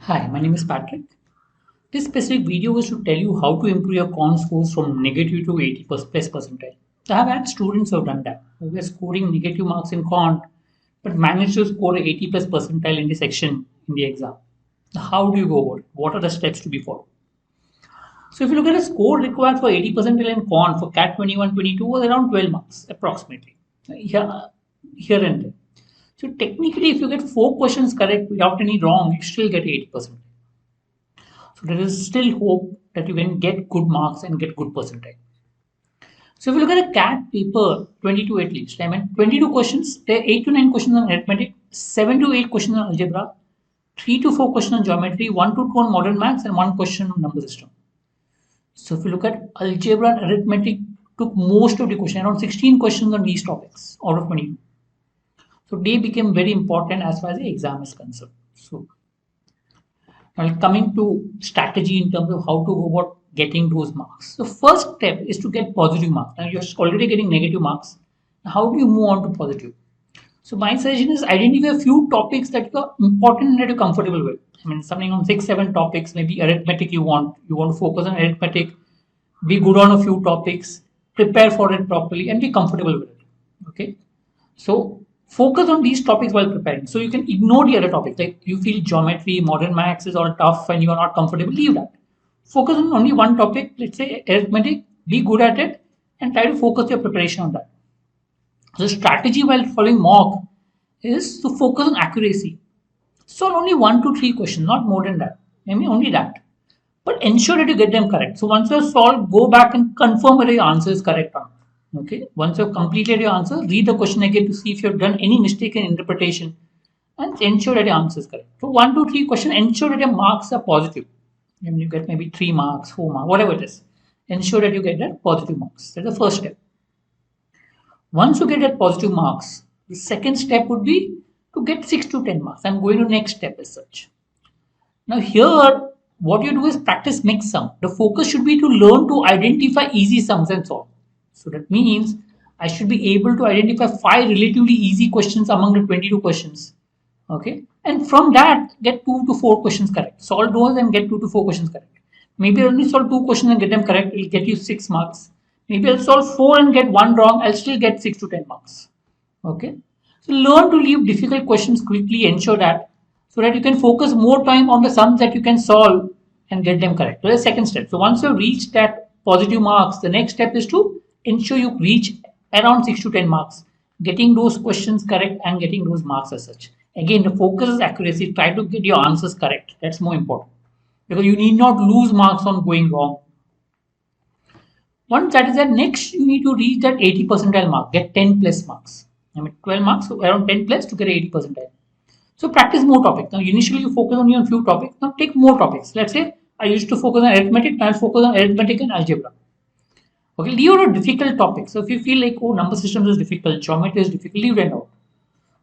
Hi, my name is Patrick. This specific video is to tell you how to improve your quant scores from negative to 80 plus percentile. I have had students who have done that, who were scoring negative marks in quant but managed to score 80 plus percentile in the section in the exam. How do you go about it? What are the steps to be followed? So if you look at the score required for 80 percentile in quant for CAT 21-22 was around 12 marks approximately. Here and there. So technically, if you get 4 questions correct without any wrong, you still get 80%. So there is still hope that you can get good marks and get good percentage. So if you look at a CAT paper, 22 at least, 22 questions, there are 8 to 9 questions on arithmetic, 7 to 8 questions on algebra, 3 to 4 questions on geometry, 1 to 2 on modern maths, and 1 question on number system. So if you look at algebra and arithmetic, took most of the questions, around 16 questions on these topics out of 22. So they became very important as far as the exam is concerned. So now coming to strategy in terms of how to go about getting those marks. The first step is to get positive marks. Now you're already getting negative marks. How do you move on to positive? So my suggestion is identify a few topics that are important and that you're comfortable with. I mean, something on 6-7 topics, maybe arithmetic you want to focus on arithmetic, be good on a few topics, prepare for it properly, and be comfortable with it. Okay. So focus on these topics while preparing. So you can ignore the other topics. Like you feel geometry, modern maths is all tough and you are not comfortable, leave that. Focus on only one topic, let's say arithmetic, be good at it and try to focus your preparation on that. The strategy while following mock is to focus on accuracy. Solve only 1 to 3 questions, not more than that. Maybe only that. But ensure that you get them correct. So once you have solved, go back and confirm whether your answer is correct or not. Okay. Once you've completed your answer, read the question again to see if you've done any mistake in interpretation and ensure that your answer is correct. So 1 to 3 questions, ensure that your marks are positive. And you get maybe 3 marks, 4 marks, whatever it is. Ensure that you get that positive marks. That's the first step. Once you get that positive marks, the second step would be to get 6 to 10 marks. I'm going to next step as such. Now here, what you do is practice mixed sum. The focus should be to learn to identify easy sums and solve. So that means I should be able to identify 5 relatively easy questions among the 22 questions. Okay. And from that, get 2 to 4 questions correct. Solve those and get 2 to 4 questions correct. Maybe only solve 2 questions and get them correct. It will get you 6 marks. Maybe I'll solve 4 and get 1 wrong. I'll still get 6 to 10 marks. Okay. So learn to leave difficult questions quickly. Ensure that so that you can focus more time on the sums that you can solve and get them correct. So that's the second step. So once you've reached that positive marks, the next step is to ensure you reach around 6 to 10 marks, getting those questions correct and getting those marks as such. Again, the focus is accuracy. Try to get your answers correct. That's more important because you need not lose marks on going wrong. Once that is that, next you need to reach that 80 percentile mark, get 10 plus marks. I mean 12 marks, so around 10 plus to get 80 percentile. So practice more topics. Now initially you focus only on few topics. Now take more topics. Let's say I used to focus on arithmetic. Now I'll focus on arithmetic and algebra. Okay, leave out a difficult topic. So if you feel like, oh, number systems is difficult, geometry is difficult, leave them out.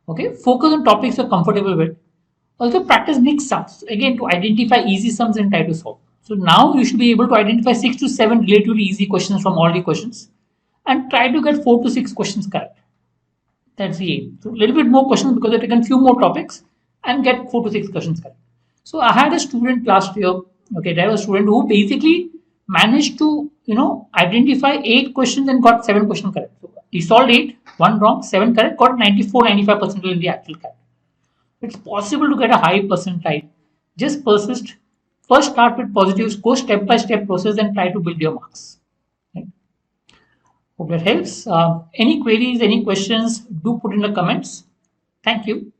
Okay, focus on topics you're comfortable with. Also practice mixed sums. Again, to identify easy sums and try to solve. So now you should be able to identify 6 to 7 relatively easy questions from all the questions and try to get 4 to 6 questions correct. That's the aim. So a little bit more questions because I've taken few more topics and get 4 to 6 questions correct. So I had a student last year. Okay, there was a student who basically managed to identify 8 questions and got 7 questions correct. So he solved 8, 1 wrong, 7 correct, got 94-95% in the actual CAT. It's possible to get a high percentile. Just persist. First start with positives, go step by step process and try to build your marks. Right? Hope that helps. Any queries, any questions, do put in the comments. Thank you.